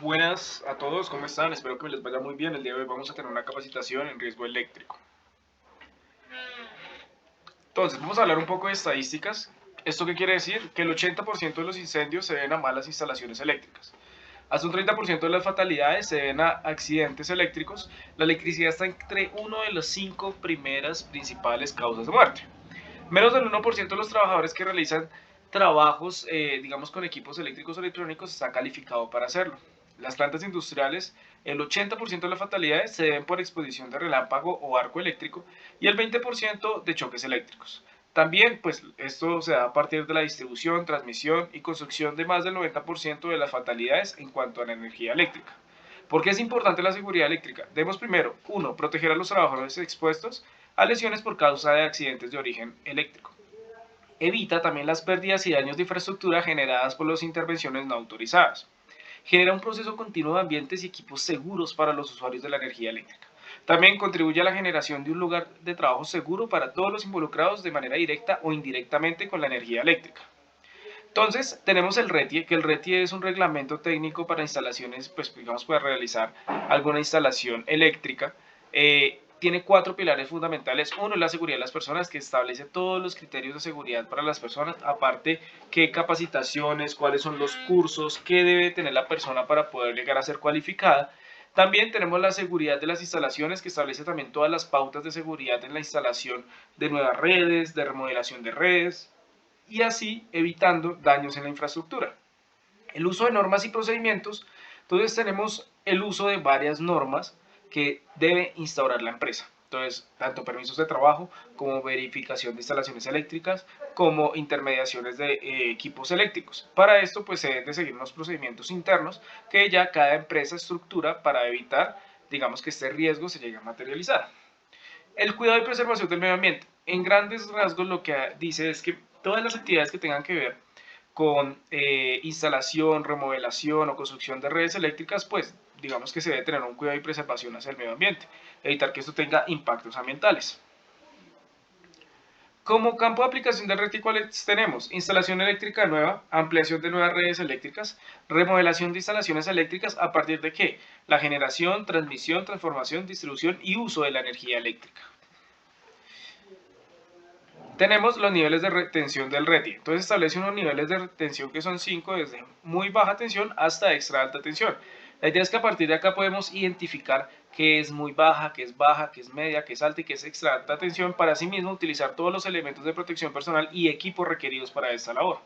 Buenas a todos, ¿cómo están? Espero que les vaya muy bien. El día de hoy vamos a tener una capacitación en riesgo eléctrico. Entonces, vamos a hablar un poco de estadísticas. ¿Esto qué quiere decir? Que el 80% de los incendios se deben a malas instalaciones eléctricas. Hasta un 30% de las fatalidades se deben a accidentes eléctricos. La electricidad está entre uno de las 5 primeras principales causas de muerte. Menos del 1% de los trabajadores que realizan trabajos, digamos, con equipos eléctricos o electrónicos está calificado para hacerlo. Las plantas industriales, el 80% de las fatalidades se deben por exposición de relámpago o arco eléctrico y el 20% de choques eléctricos. También, pues, esto se da a partir de la distribución, transmisión y construcción de más del 90% de las fatalidades en cuanto a la energía eléctrica. ¿Por qué es importante la seguridad eléctrica? Debemos primero, uno, proteger a los trabajadores expuestos a lesiones por causa de accidentes de origen eléctrico. Evita también las pérdidas y daños de infraestructura generadas por las intervenciones no autorizadas. Genera un proceso continuo de ambientes y equipos seguros para los usuarios de la energía eléctrica. También contribuye a la generación de un lugar de trabajo seguro para todos los involucrados de manera directa o indirectamente con la energía eléctrica. Entonces, tenemos el RETIE, que el RETIE es un reglamento técnico para instalaciones, pues digamos, para realizar alguna instalación eléctrica. Tiene 4 pilares fundamentales. Uno es la seguridad de las personas, que establece todos los criterios de seguridad para las personas, aparte qué capacitaciones, cuáles son los cursos, qué debe tener la persona para poder llegar a ser cualificada. También tenemos la seguridad de las instalaciones, que establece también todas las pautas de seguridad en la instalación de nuevas redes, de remodelación de redes, y así evitando daños en la infraestructura. El uso de normas y procedimientos, entonces tenemos el uso de varias normas que debe instaurar la empresa. Entonces, tanto permisos de trabajo como verificación de instalaciones eléctricas, como intermediaciones de equipos eléctricos. Para esto, pues se deben de seguir unos procedimientos internos que ya cada empresa estructura para evitar, digamos, que este riesgo se llegue a materializar. El cuidado y preservación del medio ambiente. En grandes rasgos lo que dice es que todas las actividades que tengan que ver con instalación, remodelación o construcción de redes eléctricas, pues digamos que se debe tener un cuidado y preservación hacia el medio ambiente, evitar que esto tenga impactos ambientales. Como campo de aplicación del RETI, ¿cuáles tenemos? Instalación eléctrica nueva, ampliación de nuevas redes eléctricas, remodelación de instalaciones eléctricas a partir de qué? La generación, transmisión, transformación, distribución y uso de la energía eléctrica. Tenemos los niveles de retención del RETI. Entonces establece unos niveles de retención que son 5 desde muy baja tensión hasta extra alta tensión. La idea es que a partir de acá podemos identificar qué es muy baja, qué es media, qué es alta y qué es extra alta tensión para así mismo utilizar todos los elementos de protección personal y equipos requeridos para esta labor.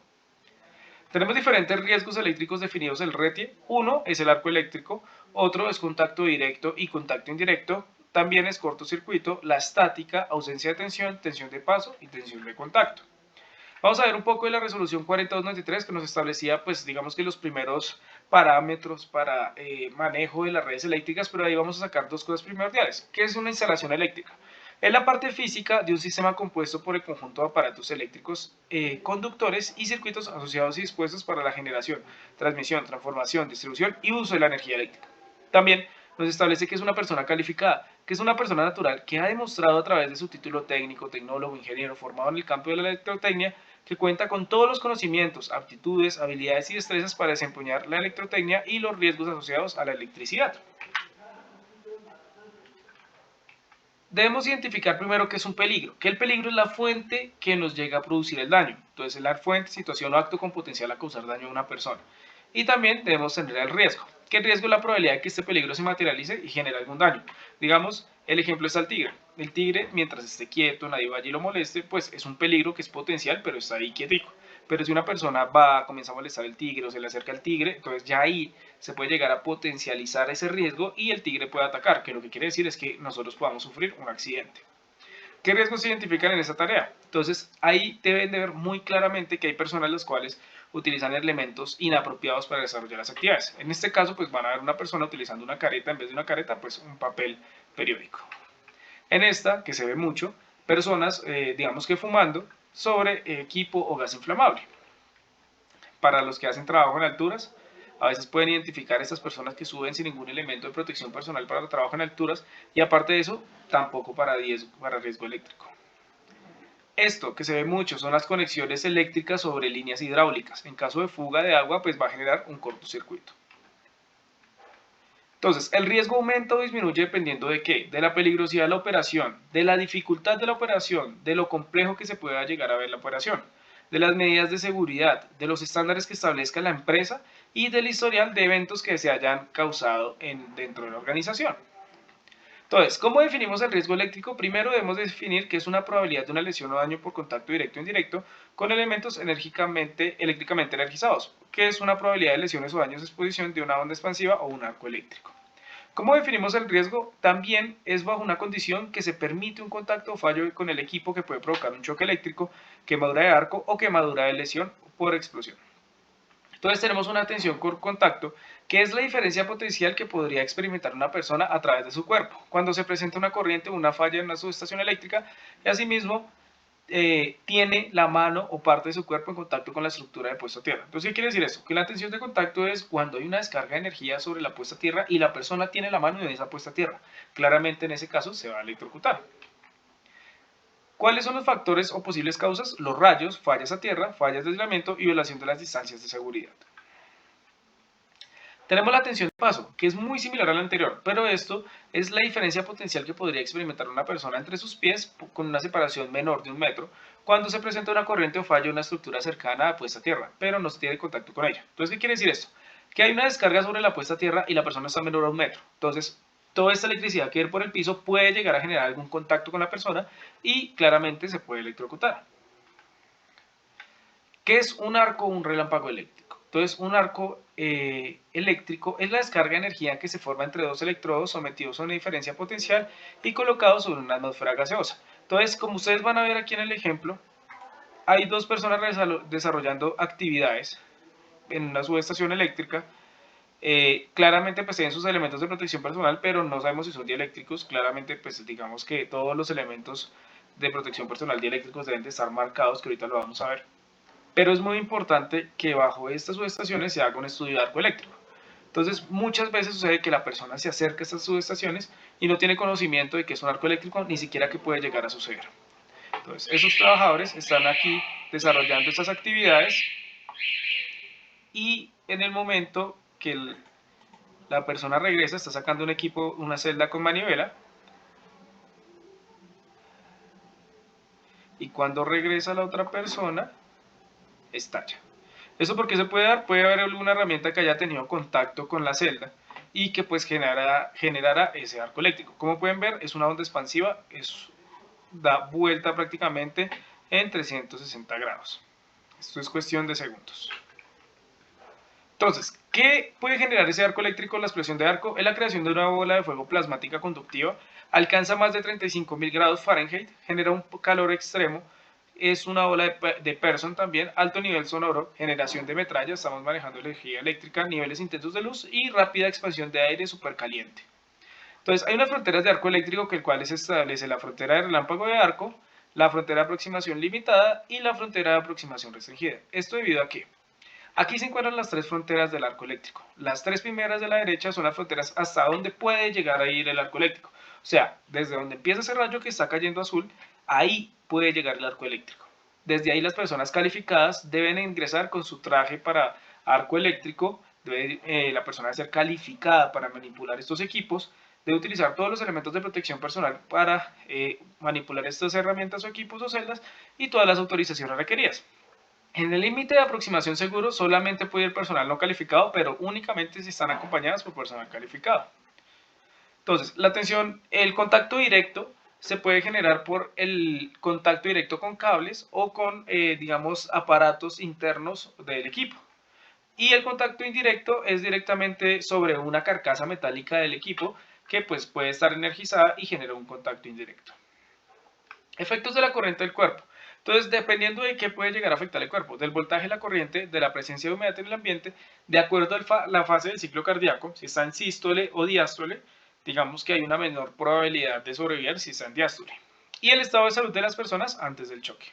Tenemos diferentes riesgos eléctricos definidos en el RETIE. Uno es el arco eléctrico, otro es contacto directo y contacto indirecto, también es cortocircuito, la estática, ausencia de tensión, tensión de paso y tensión de contacto. Vamos a ver un poco de la resolución 4293 que nos establecía, pues digamos que los primeros parámetros para manejo de las redes eléctricas, pero ahí vamos a sacar dos cosas primordiales. ¿Qué es una instalación eléctrica? Es la parte física de un sistema compuesto por el conjunto de aparatos eléctricos, conductores y circuitos asociados y dispuestos para la generación, transmisión, transformación, distribución y uso de la energía eléctrica. También nos establece que es una persona calificada, que es una persona natural que ha demostrado a través de su título técnico, tecnólogo, ingeniero formado en el campo de la electrotecnia, que cuenta con todos los conocimientos, aptitudes, habilidades y destrezas para desempeñar la electrotecnia y los riesgos asociados a la electricidad. Debemos identificar primero qué es un peligro, que el peligro es la fuente que nos llega a producir el daño. Entonces, es la fuente, situación o acto con potencial a causar daño a una persona. Y también debemos tener el riesgo, que el riesgo es la probabilidad de que este peligro se materialice y genere algún daño. Digamos, el ejemplo está el tigre. El tigre, mientras esté quieto, nadie vaya y lo moleste, pues es un peligro que es potencial, pero está ahí quietico. Pero si una persona va, comienza a molestar al tigre o se le acerca al tigre, entonces ya ahí se puede llegar a potencializar ese riesgo y el tigre puede atacar, que lo que quiere decir es que nosotros podamos sufrir un accidente. ¿Qué riesgos se identifican en esta tarea? Entonces, ahí deben de ver muy claramente que hay personas las cuales utilizan elementos inapropiados para desarrollar las actividades. En este caso, pues van a ver una persona utilizando una careta en vez de una careta, pues un papel periódico. En esta, que se ve mucho, personas, digamos que fumando sobre equipo o gas inflamable. Para los que hacen trabajo en alturas, a veces pueden identificar a estas personas que suben sin ningún elemento de protección personal para el trabajo en alturas y aparte de eso, tampoco para riesgo eléctrico. Esto que se ve mucho son las conexiones eléctricas sobre líneas hidráulicas. En caso de fuga de agua, pues va a generar un cortocircuito. Entonces, el riesgo aumenta o disminuye dependiendo de qué, de la peligrosidad de la operación, de la dificultad de la operación, de lo complejo que se pueda llegar a ver la operación, de las medidas de seguridad, de los estándares que establezca la empresa y del historial de eventos que se hayan causado dentro de la organización. Entonces, ¿cómo definimos el riesgo eléctrico? Primero debemos definir qué es una probabilidad de una lesión o daño por contacto directo o indirecto con elementos eléctricamente energizados, que es una probabilidad de lesiones o daños de exposición de una onda expansiva o un arco eléctrico. ¿Cómo definimos el riesgo? También es bajo una condición que se permite un contacto o fallo con el equipo que puede provocar un choque eléctrico, quemadura de arco o quemadura de lesión por explosión. Entonces tenemos una tensión por contacto, que es la diferencia potencial que podría experimentar una persona a través de su cuerpo cuando se presenta una corriente o una falla en una subestación eléctrica y asimismo tiene la mano o parte de su cuerpo en contacto con la estructura de puesta a tierra. Entonces, ¿qué quiere decir eso? Que la tensión de contacto es cuando hay una descarga de energía sobre la puesta a tierra y la persona tiene la mano en esa puesta a tierra. Claramente en ese caso se va a electrocutar. ¿Cuáles son los factores o posibles causas? Los rayos, fallas a tierra, fallas de aislamiento y violación de las distancias de seguridad. Tenemos la tensión de paso, que es muy similar a la anterior, pero esto es la diferencia potencial que podría experimentar una persona entre sus pies con una separación menor de 1 metro cuando se presenta una corriente o fallo en una estructura cercana a puesta a tierra, pero no se tiene contacto con ella. Entonces, ¿qué quiere decir esto? Que hay una descarga sobre la puesta a tierra y la persona está menor a 1 metro. Entonces, toda esta electricidad que viene por el piso puede llegar a generar algún contacto con la persona y claramente se puede electrocutar. ¿Qué es un arco o un relámpago eléctrico? Entonces, un arco eléctrico es la descarga de energía que se forma entre dos electrodos sometidos a una diferencia potencial y colocados sobre una atmósfera gaseosa. Entonces, como ustedes van a ver aquí en el ejemplo, hay dos personas desarrollando actividades en una subestación eléctrica. Claramente pues tienen sus elementos de protección personal, pero no sabemos si son dieléctricos. Claramente pues digamos que todos los elementos de protección personal dieléctricos deben de estar marcados, que ahorita lo vamos a ver. Pero es muy importante que bajo estas subestaciones se haga un estudio de arco eléctrico. Entonces, muchas veces sucede que la persona se acerca a estas subestaciones y no tiene conocimiento de que es un arco eléctrico, ni siquiera que puede llegar a suceder. Entonces, esos trabajadores están aquí desarrollando estas actividades y en el momento que la persona regresa, está sacando un equipo, una celda con manivela, y cuando regresa la otra persona, estalla. ¿Eso por qué se puede dar? Puede haber alguna herramienta que haya tenido contacto con la celda y que pues generara ese arco eléctrico. Como pueden ver, es una onda expansiva, da vuelta prácticamente en 360 grados. Esto es cuestión de segundos. Entonces, ¿qué puede generar ese arco eléctrico? La explosión de arco es la creación de una bola de fuego plasmática conductiva, alcanza más de 35.000 grados Fahrenheit, genera un calor extremo, es una ola de Person también, alto nivel sonoro, generación de metralla, estamos manejando energía eléctrica, niveles intensos de luz y rápida expansión de aire supercaliente. Entonces hay unas fronteras de arco eléctrico que el cual se establece la frontera de relámpago de arco, la frontera de aproximación limitada y la frontera de aproximación restringida. Esto debido a que aquí se encuentran las tres fronteras del arco eléctrico. Las tres primeras de la derecha son las fronteras hasta donde puede llegar a ir el arco eléctrico. O sea, desde donde empieza ese rayo que está cayendo azul, ahí puede llegar el arco eléctrico. Desde ahí las personas calificadas deben ingresar con su traje para arco eléctrico, debe la persona ser calificada para manipular estos equipos, debe utilizar todos los elementos de protección personal para manipular estas herramientas o equipos o celdas y todas las autorizaciones requeridas. En el límite de aproximación seguro solamente puede ir personal no calificado, pero únicamente si están acompañadas por personal calificado. Entonces, el contacto directo se puede generar por el contacto directo con cables o con, digamos, aparatos internos del equipo. Y el contacto indirecto es directamente sobre una carcasa metálica del equipo que pues, puede estar energizada y genera un contacto indirecto. Efectos de la corriente del cuerpo. Entonces, dependiendo de qué puede llegar a afectar el cuerpo, del voltaje de la corriente, de la presencia de humedad en el ambiente, de acuerdo a la fase del ciclo cardíaco, si está en sístole o diástole, digamos que hay una menor probabilidad de sobrevivir si está en diástole. Y el estado de salud de las personas antes del choque.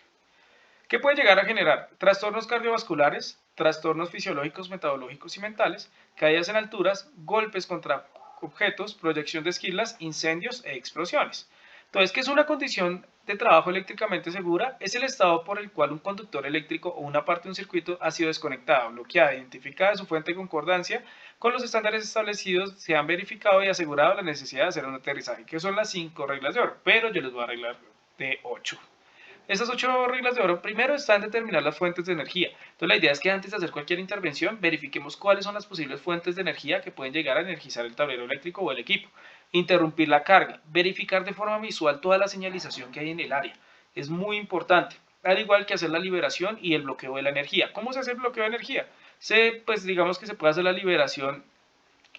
¿Qué puede llegar a generar? Trastornos cardiovasculares, trastornos fisiológicos, metabológicos y mentales, caídas en alturas, golpes contra objetos, proyección de esquilas, incendios e explosiones. Entonces, ¿qué es una condición de trabajo eléctricamente segura es el estado por el cual un conductor eléctrico o una parte de un circuito ha sido desconectada, bloqueada, identificada su fuente de concordancia con los estándares establecidos, se han verificado y asegurado la necesidad de hacer un aterrizaje, que son las 5 reglas de oro, pero yo les voy a arreglar de 8. Estas 8 reglas de oro, primero está en determinar las fuentes de energía. Entonces la idea es que antes de hacer cualquier intervención, verifiquemos cuáles son las posibles fuentes de energía que pueden llegar a energizar el tablero eléctrico o el equipo. Interrumpir la carga, verificar de forma visual toda la señalización que hay en el área. Es muy importante, al igual que hacer la liberación y el bloqueo de la energía. ¿Cómo se hace el bloqueo de energía? Pues digamos que se puede hacer la liberación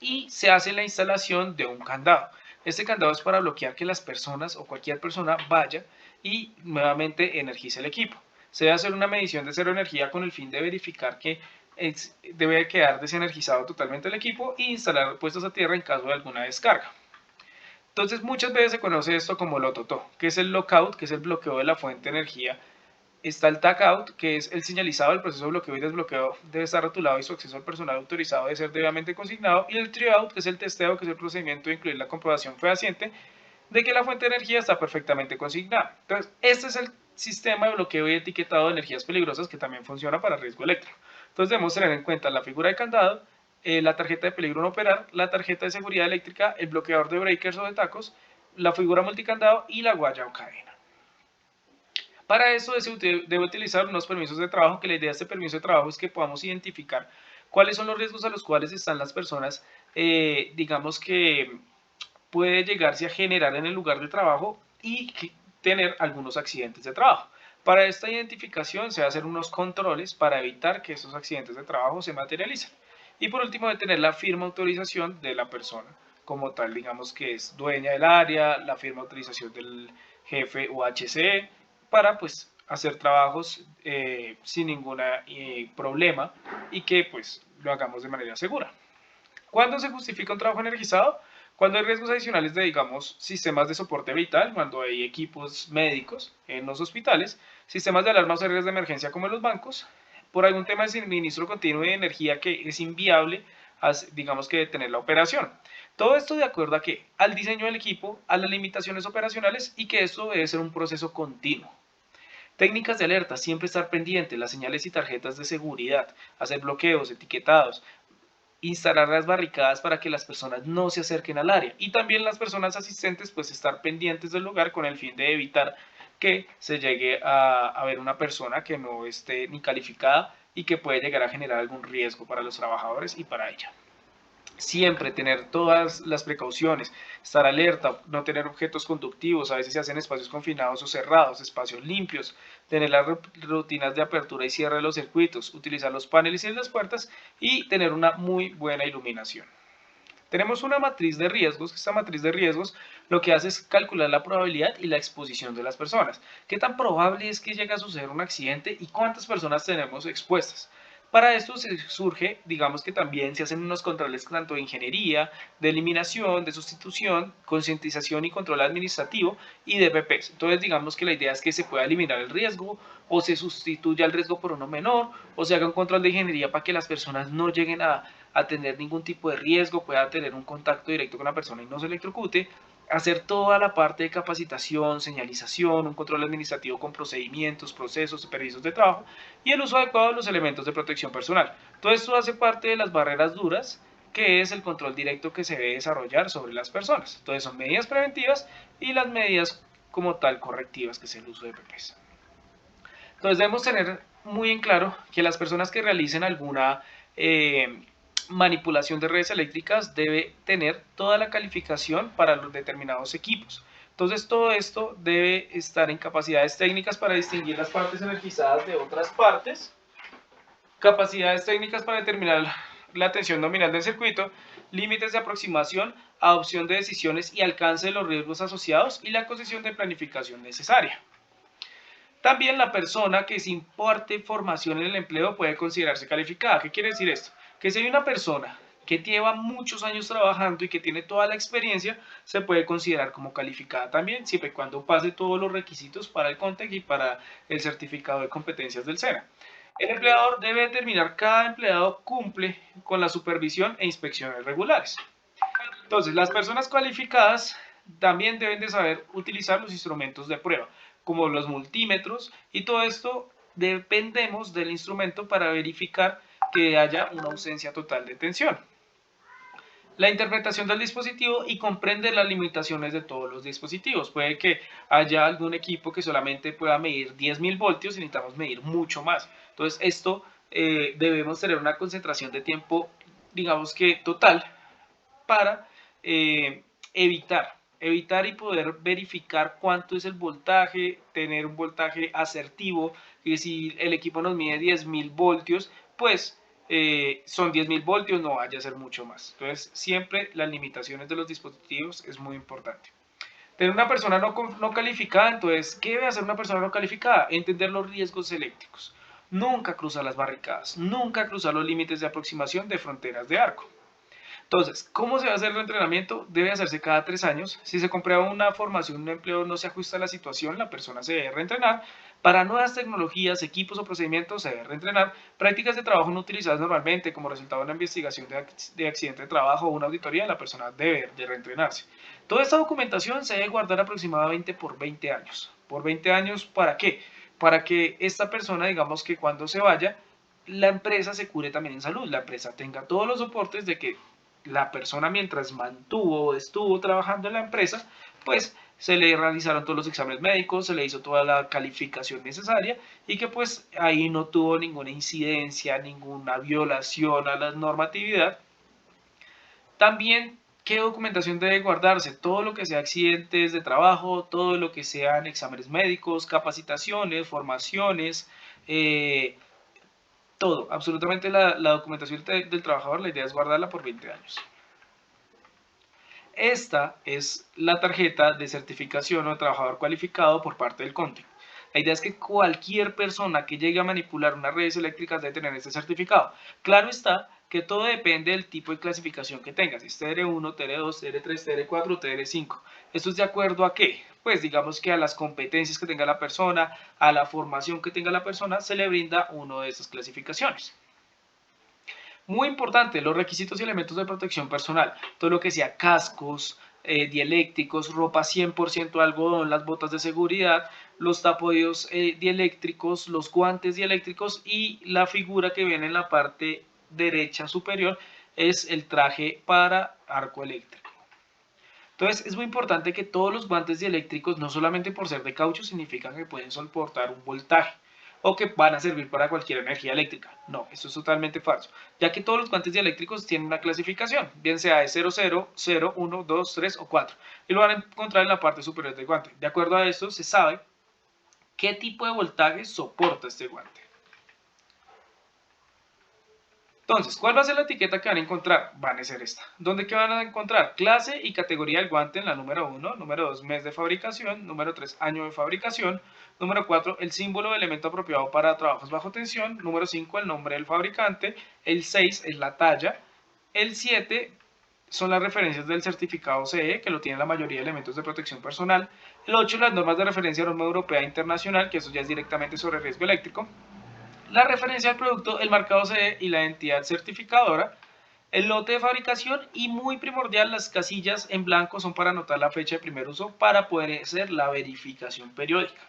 y se hace la instalación de un candado. Este candado es para bloquear que las personas o cualquier persona vaya y nuevamente energice el equipo. Se debe hacer una medición de cero energía con el fin de verificar que debe quedar desenergizado totalmente el equipo e instalar puestos a tierra en caso de alguna descarga. Entonces muchas veces se conoce esto como LOTOTO, que es el lockout, que es el bloqueo de la fuente de energía. Está el tagout, que es el señalizado del proceso de bloqueo y desbloqueo, debe estar rotulado y su acceso al personal autorizado debe ser debidamente consignado. Y el tryout, que es el testeo, que es el procedimiento de incluir la comprobación fehaciente de que la fuente de energía está perfectamente consignada. Entonces, este es el sistema de bloqueo y etiquetado de energías peligrosas que también funciona para riesgo eléctrico. Entonces debemos tener en cuenta la figura de candado, la tarjeta de peligro no operar, la tarjeta de seguridad eléctrica, el bloqueador de breakers o de tacos, la figura multicandado y la guaya o cadena. Para eso se debe utilizar unos permisos de trabajo, que la idea de este permiso de trabajo es que podamos identificar cuáles son los riesgos a los cuales están las personas, digamos que puede llegarse a generar en el lugar de trabajo y tener algunos accidentes de trabajo. Para esta identificación se hacen unos controles para evitar que esos accidentes de trabajo se materialicen. Y por último, de tener la firma autorización de la persona como tal, digamos que es dueña del área, la firma autorización del jefe o HCE, para pues hacer trabajos sin ningún problema y que pues lo hagamos de manera segura. ¿Cuándo se justifica un trabajo energizado? Cuando hay riesgos adicionales de, digamos, sistemas de soporte vital, cuando hay equipos médicos en los hospitales, sistemas de alarmas o áreas de emergencia como en los bancos, por algún tema de suministro continuo de energía que es inviable, digamos que detener la operación. Todo esto de acuerdo a que al diseño del equipo, a las limitaciones operacionales y que esto debe ser un proceso continuo. Técnicas de alerta, siempre estar pendiente, las señales y tarjetas de seguridad, hacer bloqueos, etiquetados, instalar las barricadas para que las personas no se acerquen al área y también las personas asistentes pues estar pendientes del lugar con el fin de evitar que se llegue a ver una persona que no esté ni calificada y que puede llegar a generar algún riesgo para los trabajadores y para ella. Siempre tener todas las precauciones, estar alerta, no tener objetos conductivos, a veces se hacen espacios confinados o cerrados, espacios limpios, tener las rutinas de apertura y cierre de los circuitos, utilizar los paneles y las puertas y tener una muy buena iluminación. Tenemos una matriz de riesgos, que esta matriz de riesgos lo que hace es calcular la probabilidad y la exposición de las personas. ¿Qué tan probable es que llegue a suceder un accidente y cuántas personas tenemos expuestas? Para esto se surge, digamos que también se hacen unos controles tanto de ingeniería, de eliminación, de sustitución, concientización y control administrativo y de PPs. Entonces digamos que la idea es que se pueda eliminar el riesgo o se sustituya el riesgo por uno menor o se haga un control de ingeniería para que las personas no lleguen a tener ningún tipo de riesgo, pueda tener un contacto directo con la persona y no se electrocute, hacer toda la parte de capacitación, señalización, un control administrativo con procedimientos, procesos, permisos de trabajo y el uso adecuado de los elementos de protección personal. Todo esto hace parte de las barreras duras, que es el control directo que se debe desarrollar sobre las personas. Entonces son medidas preventivas y las medidas como tal correctivas, que es el uso de PPs. Entonces debemos tener muy en claro que las personas que realicen alguna manipulación de redes eléctricas debe tener toda la calificación para los determinados equipos. Entonces todo esto debe estar en capacidades técnicas para distinguir las partes energizadas de otras partes, capacidades técnicas para determinar la tensión nominal del circuito, límites de aproximación, adopción de decisiones y alcance de los riesgos asociados y la concesión de planificación necesaria. También la persona que se imparte formación en el empleo puede considerarse calificada. ¿Qué quiere decir esto? Que si hay una persona que lleva muchos años trabajando y que tiene toda la experiencia, se puede considerar como calificada también, siempre y cuando pase todos los requisitos para el CONTEC y para el certificado de competencias del SENA. El empleador debe determinar cada empleado cumple con la supervisión e inspecciones regulares. Entonces, las personas cualificadas también deben de saber utilizar los instrumentos de prueba. como los multímetros, y todo esto dependemos del instrumento para verificar que haya una ausencia total de tensión. La interpretación del dispositivo y comprende las limitaciones de todos los dispositivos. Puede que haya algún equipo que solamente pueda medir 10.000 voltios y necesitamos medir mucho más. Entonces esto debemos tener una concentración de tiempo, digamos que total, para evitar y poder verificar cuánto es el voltaje, tener un voltaje asertivo, que si el equipo nos mide 10.000 voltios, pues son 10.000 voltios, no vaya a ser mucho más. Entonces, siempre las limitaciones de los dispositivos es muy importante. Tener una persona no calificada, entonces, ¿qué debe hacer una persona no calificada? Entender los riesgos eléctricos. Nunca cruzar las barricadas, nunca cruzar los límites de aproximación de fronteras de arco. Entonces, ¿cómo se va a hacer el entrenamiento? Debe hacerse cada 3 años. Si se comprueba una formación, un empleo no se ajusta a la situación, la persona se debe reentrenar. Para nuevas tecnologías, equipos o procedimientos se debe reentrenar. Prácticas de trabajo no utilizadas normalmente como resultado de una investigación de accidente de trabajo o una auditoría, la persona debe de reentrenarse. Toda esta documentación se debe guardar aproximadamente por 20 años. ¿Por 20 años para qué? Para que esta persona, digamos que cuando se vaya, la empresa se cure también en salud, la empresa tenga todos los soportes de que la persona mientras estuvo trabajando en la empresa, pues se le realizaron todos los exámenes médicos, se le hizo toda la calificación necesaria y que pues ahí no tuvo ninguna incidencia, ninguna violación a la normatividad. También, ¿qué documentación debe guardarse? Todo lo que sea accidentes de trabajo, todo lo que sean exámenes médicos, capacitaciones, formaciones, todo, absolutamente la documentación del trabajador, la idea es guardarla por 20 años. Esta es la tarjeta de certificación o trabajador cualificado por parte del CONTE. La idea es que cualquier persona que llegue a manipular unas redes eléctricas debe tener este certificado. Claro está que todo depende del tipo de clasificación que tengas, si es TR1, TR2, TR3, TR4, TR5. ¿Esto es de acuerdo a qué? Pues digamos que a las competencias que tenga la persona, a la formación que tenga la persona, se le brinda una de esas clasificaciones. Muy importante, los requisitos y elementos de protección personal, todo lo que sea cascos, dieléctricos, ropa 100% de algodón, las botas de seguridad, los tapoderos dieléctricos, los guantes dieléctricos y la figura que viene en la parte derecha superior es el traje para arco eléctrico. Entonces es muy importante que todos los guantes dieléctricos, no solamente por ser de caucho, significan que pueden soportar un voltaje o que van a servir para cualquier energía eléctrica. No, esto es totalmente falso, ya que todos los guantes dieléctricos tienen una clasificación, bien sea de 00, 0, 1, 2, 3 o 4, y lo van a encontrar en la parte superior del guante. De acuerdo a esto, se sabe qué tipo de voltaje soporta este guante. Entonces, ¿cuál va a ser la etiqueta que van a encontrar? Van a ser esta. ¿Dónde que van a encontrar? Clase y categoría del guante en la número 1, número 2, mes de fabricación, número 3, año de fabricación, número 4, el símbolo de elemento apropiado para trabajos bajo tensión, número 5, el nombre del fabricante, el 6 es la talla, el 7 son las referencias del certificado CE, que lo tienen la mayoría de elementos de protección personal, el 8 las normas de referencia de la Norma Europea Internacional, que eso ya es directamente sobre riesgo eléctrico, la referencia al producto, el marcado CE y la entidad certificadora, el lote de fabricación y muy primordial las casillas en blanco son para anotar la fecha de primer uso para poder hacer la verificación periódica.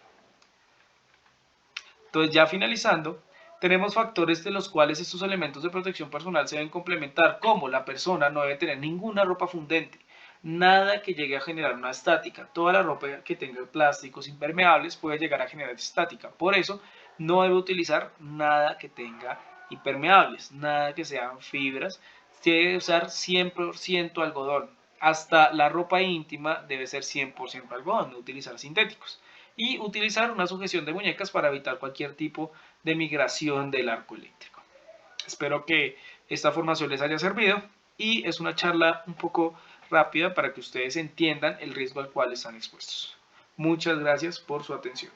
Entonces ya finalizando, tenemos factores de los cuales estos elementos de protección personal se deben complementar, como la persona no debe tener ninguna ropa fundente, nada que llegue a generar una estática. Toda la ropa que tenga plásticos impermeables puede llegar a generar estática. Por eso no debe utilizar nada que tenga impermeables, nada que sean fibras. Debe usar 100% algodón. Hasta la ropa íntima debe ser 100% algodón, no utilizar sintéticos. Y utilizar una sujeción de muñecas para evitar cualquier tipo de migración del arco eléctrico. Espero que esta formación les haya servido y es una charla un poco rápida para que ustedes entiendan el riesgo al cual están expuestos. Muchas gracias por su atención.